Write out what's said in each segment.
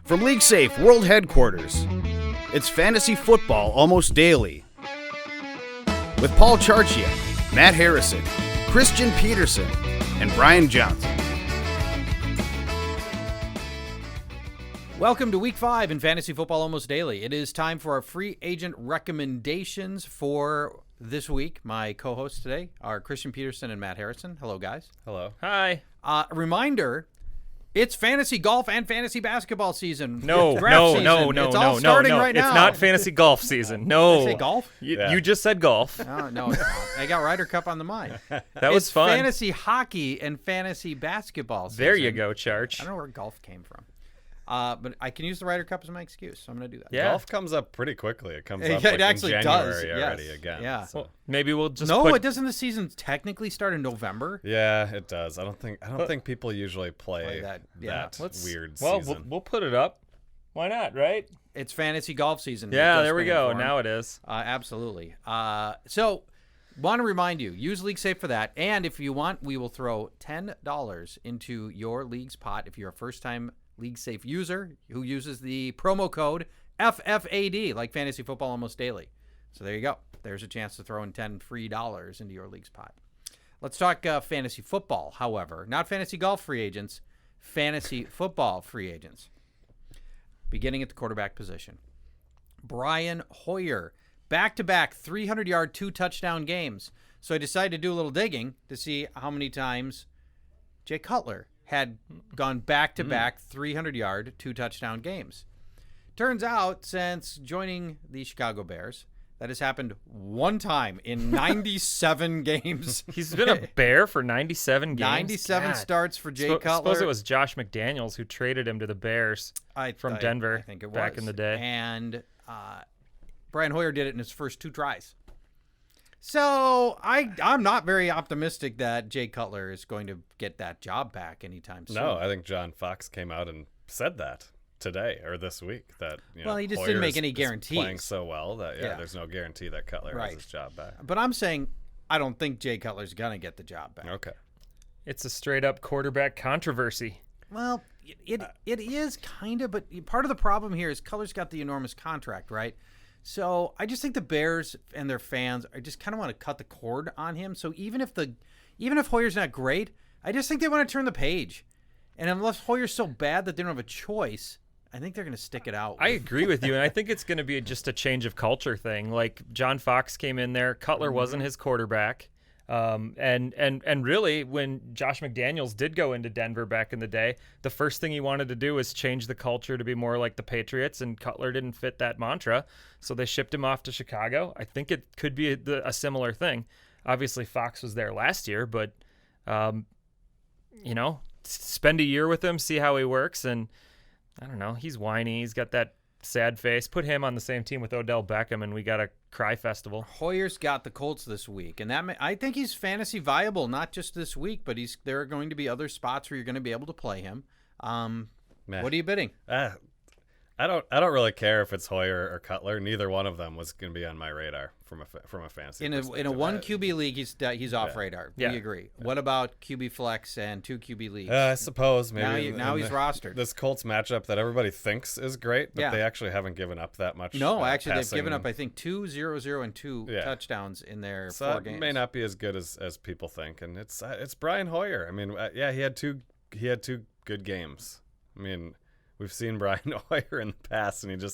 From League Safe World Headquarters, it's Fantasy Football Almost Daily. With Paul Charchia, Matt Harrison, Christian Peterson, and Brian Johnson. Welcome to Week 5 in Fantasy Football Almost Daily. It is time for our free agent recommendations for this week. My co-hosts today are Christian Peterson and Matt Harrison. Hello, guys. Hello. Hi. Reminder, it's fantasy golf and fantasy basketball season. No. It's all starting right now. It's not fantasy golf season. No. Did I say golf? You just said golf. No, it's not. I got Ryder Cup on the mind. That was fun. Fantasy hockey and fantasy basketball season. There you go, Charch. I don't know where golf came from. But I can use the Ryder Cup as my excuse, so I'm going to do that. Yeah. Golf comes up pretty quickly. It comes up It actually in does. January already again. Yeah. So. Well, maybe we'll just it doesn't. The season technically start in November. Yeah, it does. I don't think people usually play that weird season. We'll put it up. Why not, right? It's fantasy golf season. Yeah, there we go. Now it is. Absolutely. So, want to remind you, use League Safe for that. And if you want, we will throw $10 into your league's pot if you're a first-time League Safe user who uses the promo code FFAD, like Fantasy Football Almost Daily. So there you go. There's a chance to throw in $10 free into your league's pot. Let's talk fantasy football, however. Not fantasy golf free agents, fantasy football free agents. Beginning at the quarterback position. Brian Hoyer, back-to-back 300-yard, 2-touchdown games. So I decided to do a little digging to see how many times Jay Cutler had gone back-to-back 300-yard, 2-touchdown games. Turns out, since joining the Chicago Bears, that has happened one time in 97 games. He's been a Bear for 97 games. 97 starts for Jay Cutler. Suppose it was Josh McDaniels who traded him to the Bears from Denver I think it was. back in the day. And Brian Hoyer did it in his first 2 tries. So I'm not very optimistic that Jay Cutler is going to get that job back anytime soon. No, I think John Fox came out and said that today or this week. That he just Hoyer didn't make any is guarantees. Playing so well that there's no guarantee that Cutler has his job back. But I'm saying I don't think Jay Cutler's gonna get the job back. Okay, It's a straight up quarterback controversy. Well, it is kind of, but part of the problem here is Cutler's got the enormous contract, right? So I just think the Bears and their fans are just kind of want to cut the cord on him. So even if Hoyer's not great, I just think they want to turn the page. And unless Hoyer's so bad that they don't have a choice, I think they're going to stick it out. I agree with you, and I think it's going to be just a change of culture thing. Like John Fox came in there, Cutler wasn't his quarterback. And really, when Josh McDaniels did go into Denver back in the day, the first thing he wanted to do was change the culture to be more like the Patriots, and Cutler didn't fit that mantra, so they shipped him off to Chicago. I think it could be a similar thing. Obviously, Fox was there last year, but spend a year with him, see how he works, and I don't know. He's whiny. He's got that sad face. Put him on the same team with Odell Beckham, and we got a cry festival. Hoyer's got the Colts this week, and I think he's fantasy viable, not just this week, but there are going to be other spots where you're going to be able to play him. What are you bidding? I don't really care if it's Hoyer or Cutler. Neither one of them was going to be on my radar from a fantasy perspective. In a 1 QB league, he's off radar. We agree. Yeah. What about QB flex and 2 QB leagues? I suppose maybe now he's rostered. This Colts matchup that everybody thinks is great, but they actually haven't given up that much. No, actually they've given up I think 2, 0, 0, and 2 touchdowns in their 4 games. It may not be as good as people think, and it's Brian Hoyer. I mean, he had two good games. I mean, we've seen Brian Hoyer in the past, and he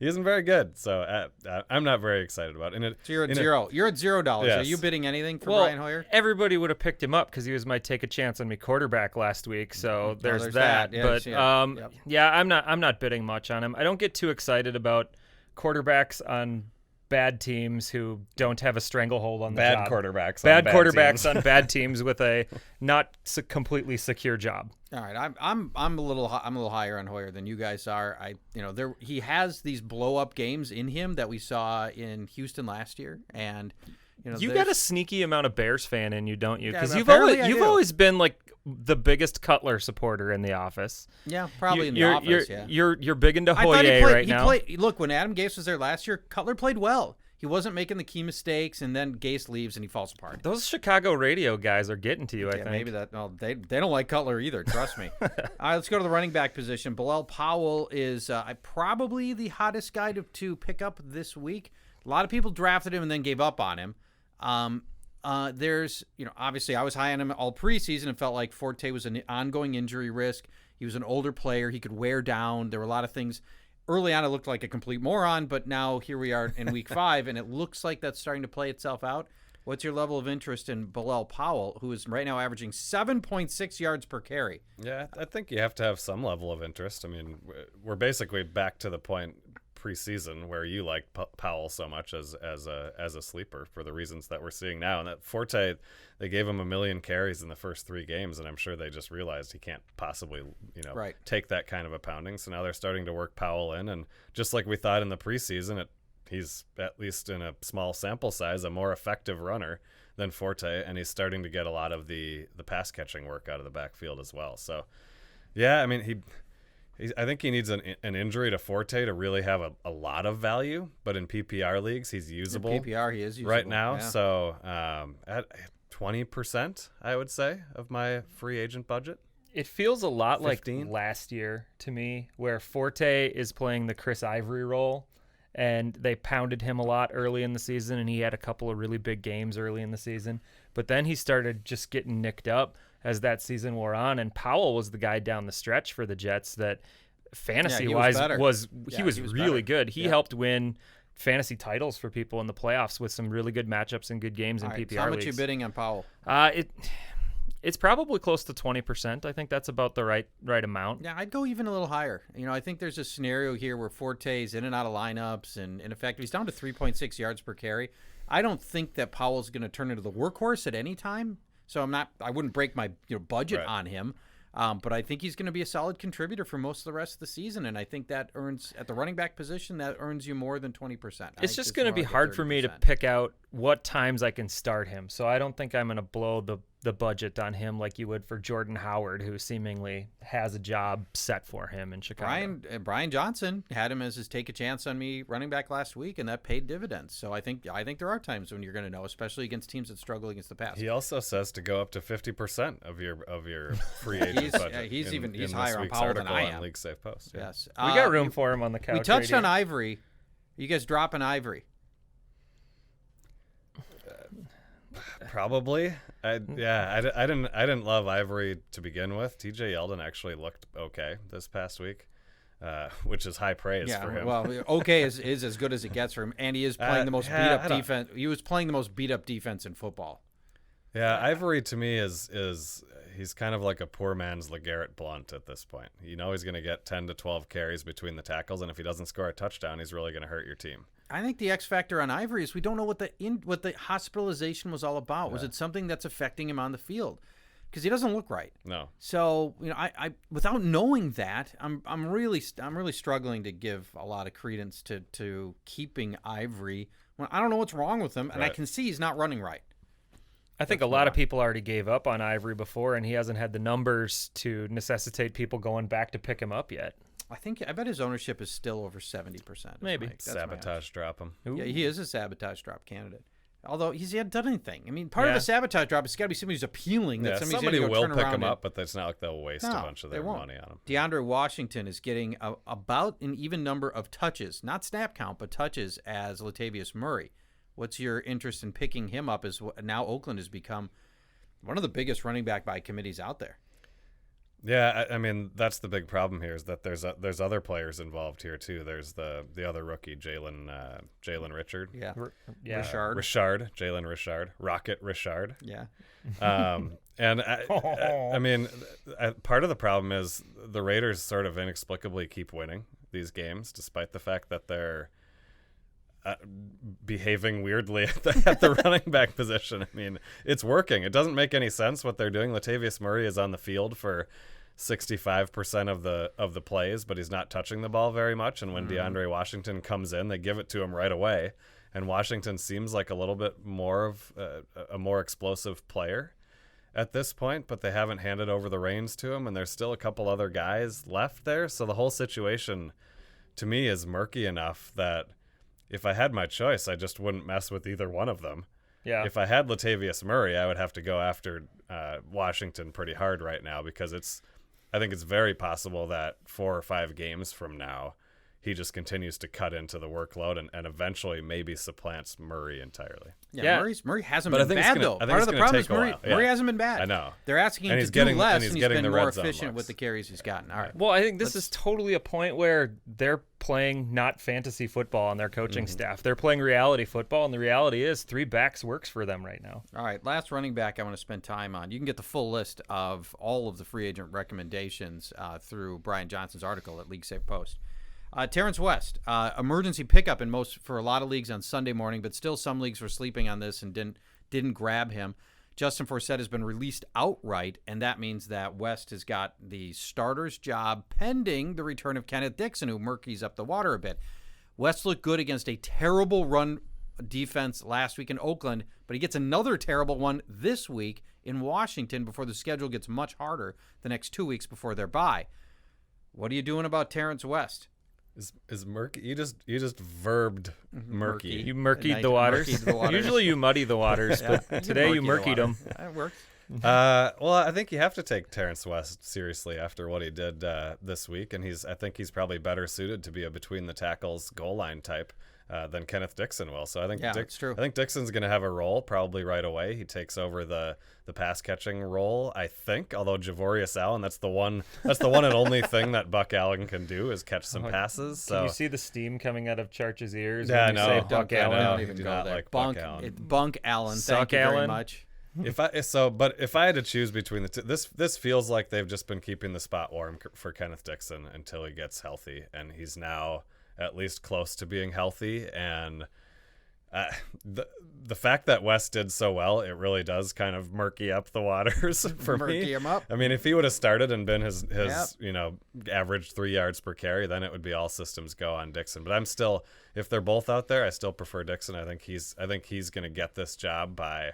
isn't very good. So I'm not very excited about it. So you're at zero. You're at $0. Yes. Are you bidding anything for Brian Hoyer? Everybody would have picked him up because he was my take a chance on me quarterback last week. So there's that. Yes, but I'm not bidding much on him. I don't get too excited about quarterbacks on bad teams who don't have a stranglehold on the job. Bad quarterbacks on bad teams with a not completely secure job. All right, I'm a little higher on Hoyer than you guys are. He has these blow up games in him that we saw in Houston last year, and you got a sneaky amount of Bears fan in you, don't you? Because you've always been like the biggest Cutler supporter in the office. Yeah, probably in the office. You're big into Hoyer right now. Look, when Adam Gase was there last year, Cutler played well. he wasn't making the key mistakes, and then Gase leaves and he falls apart. Those Chicago radio guys are getting to you, I think. Maybe that. Well, they don't like Cutler either. Trust me. All right, let's go to the running back position. Bilal Powell is probably the hottest guy to pick up this week. A lot of people drafted him and then gave up on him. There's, obviously I was high on him all preseason and felt like Forte was an ongoing injury risk. He was an older player. He could wear down. There were a lot of things. Early on, it looked like a complete moron, but now here we are in week 5, and it looks like that's starting to play itself out. What's your level of interest in Bilal Powell, who is right now averaging 7.6 yards per carry? Yeah, I think you have to have some level of interest. I mean, we're basically back to the point preseason where you like Powell so much as a sleeper for the reasons that we're seeing now. And that Forte, they gave him 1 million carries in the first 3 games, and I'm sure they just realized he can't possibly, take that kind of a pounding. So now they're starting to work Powell in, and just like we thought in the preseason, he's at least in a small sample size a more effective runner than Forte, and he's starting to get a lot of the pass catching work out of the backfield as well. So, yeah, I mean I think he needs an injury to Forte to really have a lot of value, but in PPR leagues, he's usable. In PPR, he is usable. Right now. Yeah. So at 20%, I would say, of my free agent budget. It feels a lot 15? like last year to me, where Forte is playing the Chris Ivory role, and they pounded him a lot early in the season, and he had a couple of really big games early in the season. But then he started just getting nicked up as that season wore on, and Powell was the guy down the stretch for the Jets that fantasy-wise was really good. He helped win fantasy titles for people in the playoffs with some really good matchups and good games in PPR leagues. How much are you bidding on Powell? It's probably close to 20%. I think that's about the right amount. Yeah, I'd go even a little higher. I think there's a scenario here where Forte's in and out of lineups, and in effect, he's down to 3.6 yards per carry. I don't think that Powell's going to turn into the workhorse at any time. So I wouldn't break my budget on him, but I think he's going to be a solid contributor for most of the rest of the season, and I think that earns at the running back position that earns you more than 20%. It's just going to be hard for me to pick out what times I can start him. So I don't think I'm going to blow the budget on him like you would for Jordan Howard, who seemingly has a job set for him in Chicago. Brian Johnson had him as his take a chance on me running back last week, and that paid dividends. So I think there are times when you're going to know, especially against teams that struggle against the pass. He also says to go up to 50% of your free agent budget. He's higher on Powell than I am. League Safe Post. Yeah. Yes, we got room for him on the couch. We touched on Ivory. Are you guys dropping Ivory? Probably. I didn't love Ivory to begin with. TJ Yeldon actually looked okay this past week, which is high praise for him. Well, okay is as good as it gets for him, and he is playing the most beat up defense. He was playing the most beat up defense in football. Yeah, Ivory to me is he's kind of like a poor man's LeGarrette Blount at this point. He's going to get 10 to 12 carries between the tackles, and if he doesn't score a touchdown, he's really going to hurt your team. I think the X factor on Ivory is we don't know what the hospitalization was all about. Yeah. Was it something that's affecting him on the field? Because he doesn't look right. No. So I without knowing that, I'm really struggling to give a lot of credence to keeping Ivory when I don't know what's wrong with him, and I can see he's not running right. I think a lot of people already gave up on Ivory before, and he hasn't had the numbers to necessitate people going back to pick him up yet. I bet his ownership is still over 70%. Maybe. Sabotage drop him. Yeah, he is a sabotage drop candidate. Although he hasn't done anything. I mean, part of the sabotage drop has got to be somebody who's appealing. That somebody will pick him up, but it's not like they'll waste a bunch of their money on him. DeAndre Washington is getting about an even number of touches, not snap count, but touches as Latavius Murray. What's your interest in picking him up as now Oakland has become one of the biggest running back by committees out there? Yeah, I mean, that's the big problem here is that there's other players involved here too. There's the other rookie, Jalen Richard. Yeah. Richard. Jalen Richard. Rocket Richard. Yeah. And I mean, part of the problem is the Raiders sort of inexplicably keep winning these games, despite the fact that they're behaving weirdly at the running back position. I mean, it's working. It doesn't make any sense what they're doing. Latavius Murray is on the field for 65% of the plays, but he's not touching the ball very much. And when DeAndre Washington comes in, they give it to him right away. And Washington seems like a little bit more of a more explosive player at this point, but they haven't handed over the reins to him. And there's still a couple other guys left there. So the whole situation to me is murky enough that if I had my choice, I just wouldn't mess with either one of them. Yeah. If I had Latavius Murray, I would have to go after Washington pretty hard right now, because I think it's very possible that 4 or 5 games from now, he just continues to cut into the workload and eventually maybe supplants Murray entirely. Yeah. Murray hasn't But I been think it's bad, gonna- though. I think Part it's of the gonna problem is take a Murray, while. Yeah. Murray hasn't been bad. I know. They're asking him And to he's do getting- less, and he's and he's getting been the more red zone efficient with looks. the carries he's gotten. All right. Well, I think this is totally a point where they're playing not fantasy football on their coaching staff. They're playing reality football, and the reality is 3 backs works for them right now. All right, last running back I want to spend time on. You can get the full list of all of the free agent recommendations through Brian Johnson's article at League Safe Post. Terrance West, emergency pickup for a lot of leagues on Sunday morning, but still some leagues were sleeping on this and didn't grab him. Justin Forsett has been released outright, and that means that West has got the starter's job pending the return of Kenneth Dixon, who murkies up the water a bit. West looked good against a terrible run defense last week in Oakland, but he gets another terrible one this week in Washington before the schedule gets much harder the next 2 weeks before their bye. What are you doing about Terrance West? Is murky? You just verbed murky. You murkied Nice. the waters. Murkied the waters. Usually you muddy the waters, but today you murkied them. That works. Well, I think you have to take Terrance West seriously after what he did this week, and I think he's probably better suited to be a between the tackles goal line type than Kenneth Dixon will. So I think it's true. I think Dixon's going to have a role probably right away. He takes over the pass catching role, I think. Although Javorius Allen, that's the one and only thing that Buck Allen can do is catch some passes. So Can you see the steam coming out of Charch's ears? Yeah, when you I say know. Buck I Allen? know. Don't He even do go not there. like Bunk Buck Allen. Bunk Allen. Suck Thank you very Allen. much. If I had to choose between the two, this feels like they've just been keeping the spot warm for Kenneth Dixon until he gets healthy, and he's now at least close to being healthy. And the fact that West did so well, it really does kind of murky up the waters for me. Murky him up. I mean, if he would have started and been his Yep. average 3 yards per carry, then it would be all systems go on Dixon. But I'm still, if they're both out there, I still prefer Dixon. I think he's going to get this job by,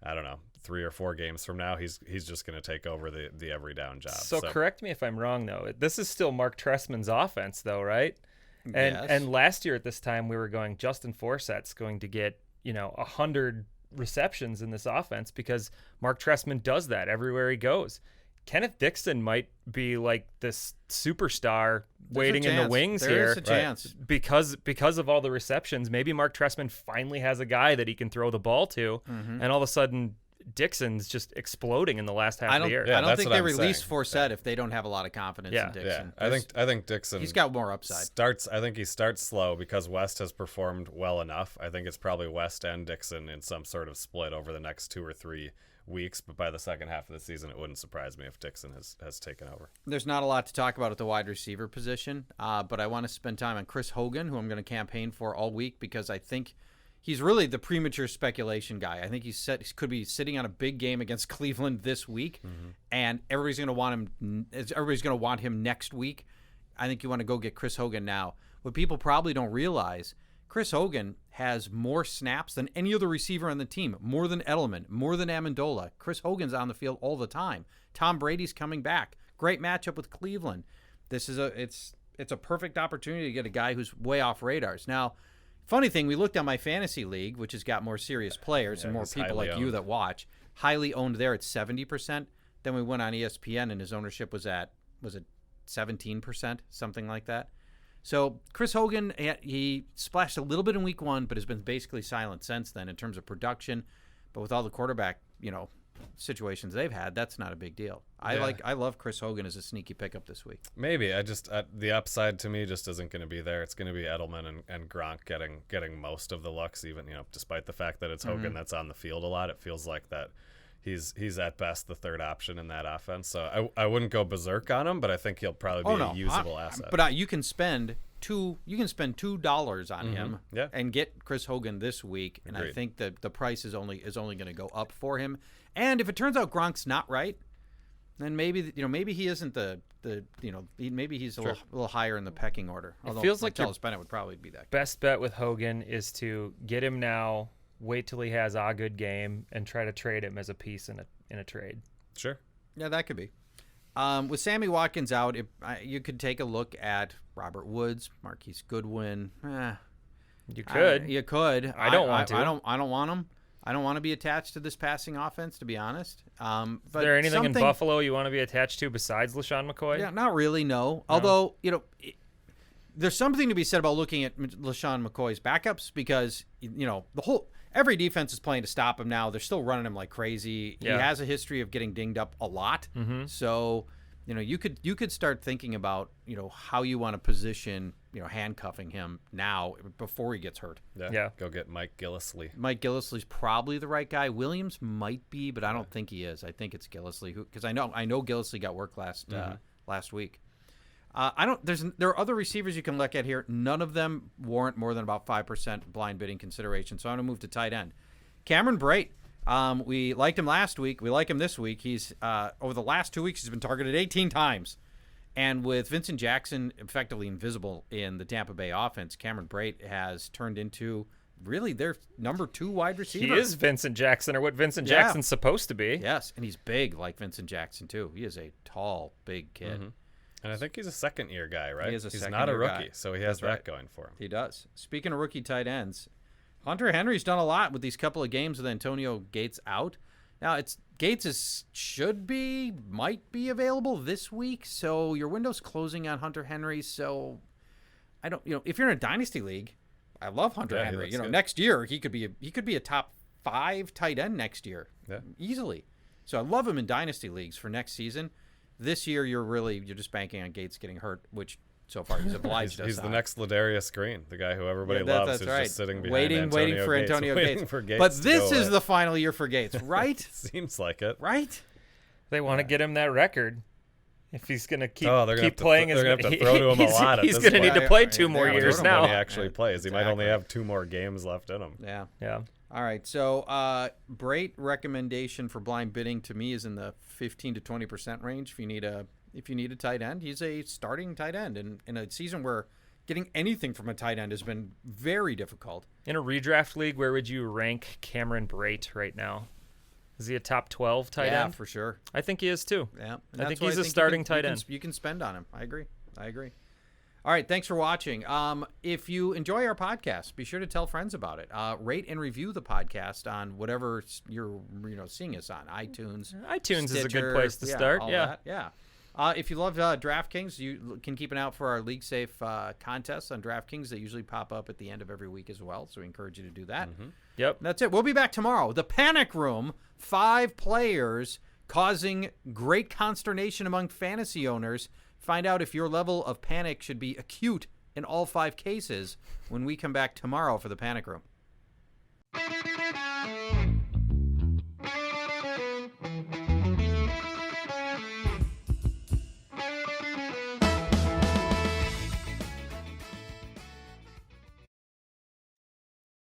I don't know, 3 or 4 games from now. He's just going to take over the every down job. So correct me if I'm wrong, though. This is still Mark Trestman's offense, though, right? And Yes. and last year at this time we were going Justin Forsett's going to get 100 receptions in this offense because Mark Trestman does that everywhere he goes. Kenneth Dixon might be like this superstar waiting in the wings here. There's a chance. Because of all the receptions. Maybe Mark Trestman finally has a guy that he can throw the ball to, and all of a sudden Dixon's just exploding in the last half of the year. Yeah, I don't that's think what they I'm release saying. Forsett if they don't have a lot of confidence in Yeah, Dixon. I think Dixon. He's got more upside. I think he starts slow because West has performed well enough. I think it's probably West and Dixon in some sort of split over the next 2 or 3 weeks. But by the second half of the season, it wouldn't surprise me if Dixon has taken over. There's not a lot to talk about at the wide receiver position, but I want to spend time on Chris Hogan, who I'm going to campaign for all week because I think he's really the premature speculation guy. I think he could be sitting on a big game against Cleveland this week, and everybody's going to want him. Everybody's going to want him next week. I think you want to go get Chris Hogan now. What people probably don't realize, Chris Hogan has more snaps than any other receiver on the team, more than Edelman, more than Amendola. Chris Hogan's on the field all the time. Tom Brady's coming back. Great matchup with Cleveland. It's a perfect opportunity to get a guy who's way off radars. Now, funny thing, we looked at my fantasy league, which has got more serious players and more he's people highly like you owned. that watch. Highly owned there at 70%. Then we went on ESPN and his ownership was it 17%, something like that. So Chris Hogan, he splashed a little bit in week 1, but has been basically silent since then in terms of production. But with all the quarterback, situations they've had, that's not a big deal. I love Chris Hogan as a sneaky pickup this week. Maybe the upside to me just isn't going to be there. It's going to be Edelman and Gronk getting most of the looks, even despite the fact that it's Hogan that's on the field a lot. It feels like that he's at best the third option in that offense. So I wouldn't go berserk on him, but I think he'll probably be a usable asset. But you can spend $2 on him and get Chris Hogan this week, and Agreed. I think that the price is only going to go up for him. And if it turns out Gronk's not right, then maybe he isn't maybe he's a little higher in the pecking order. Although feels like Martellus Bennett would probably be that. Best bet with Hogan is to get him now, wait till he has a good game, and try to trade him as a piece in a trade. Sure. Yeah, that could be. With Sammy Watkins out, you could take a look at Robert Woods, Marquise Goodwin. You could. You could. I don't want to. I don't want him. I don't want to be attached to this passing offense, to be honest. But Is there anything in Buffalo you want to be attached to besides LaShawn McCoy? Yeah, not really, no. Although, there's something to be said about looking at LaShawn McCoy's backups because, every defense is playing to stop him now. They're still running him like crazy. Yeah. He has a history of getting dinged up a lot. Mm-hmm. So, you could start thinking about, how you want to position, handcuffing him now before he gets hurt. Yeah. Go get Mike Gillislee. Mike Gillislee's probably the right guy. Williams might be, but I don't think he is. I think it's Gillislee because I know Gillislee got work last week. There are other receivers you can look at here. None of them warrant more than about 5% blind bidding consideration. So I'm going to move to tight end. Cameron Brate. We liked him last week. We like him this week. He's over the last 2 weeks, he's been targeted 18 times. And with Vincent Jackson effectively invisible in the Tampa Bay offense, Cameron Brate has turned into really their number 2 wide receiver. He is Vincent Jackson, or what Vincent Jackson's supposed to be. Yes, and he's big like Vincent Jackson, too. He is a tall, big kid. Mm-hmm. And I think he's a second-year guy, right? He is a he's second-year not a rookie, guy. so he has That's right. that going for him. He does. Speaking of rookie tight ends, Hunter Henry's done a lot with these couple of games with Antonio Gates out. Now, Gates might be available this week, so your window's closing on Hunter Henry. So I don't, if you're in a dynasty league, I love Hunter Henry. Good. Next year he could be a top 5 tight end next year, easily. So I love him in dynasty leagues for next season. This year you're just banking on Gates getting hurt, which so far he's obliged us. He's the on. next Ladarius Green, the guy who everybody That's loves, who's right. just sitting behind waiting for Antonio Gates. Waiting for Gates but to this go is away. the final year for Gates, right? Seems like it. Right? They want to get him that record. If he's going to keep They're playing, going to have to throw to him a lot. He's going to need to play 2 more years When now. he actually plays. He might only have 2 more games left in him. Yeah. Yeah. All right. So, Brate recommendation for blind bidding to me is in the 15 to 20% range. If you need a tight end, he's a starting tight end, and in a season where getting anything from a tight end has been very difficult. In a redraft league, where would you rank Cameron Brate right now? Is he a top 12 tight end? Yeah, for sure. I think he is too. Yeah, I think he's a starting tight end. You can spend on him. I agree. All right, thanks for watching. If you enjoy our podcast, be sure to tell friends about it. Rate and review the podcast on whatever you're seeing us on, iTunes. iTunes is a Stitcher, good place to start. all Yeah. that. Yeah. If you love DraftKings, you can keep an eye out for our League Safe contests on DraftKings. They usually pop up at the end of every week as well, so we encourage you to do that. Mm-hmm. Yep. That's it. We'll be back tomorrow. The Panic Room, 5 players causing great consternation among fantasy owners. Find out if your level of panic should be acute in all 5 cases when we come back tomorrow for the Panic Room.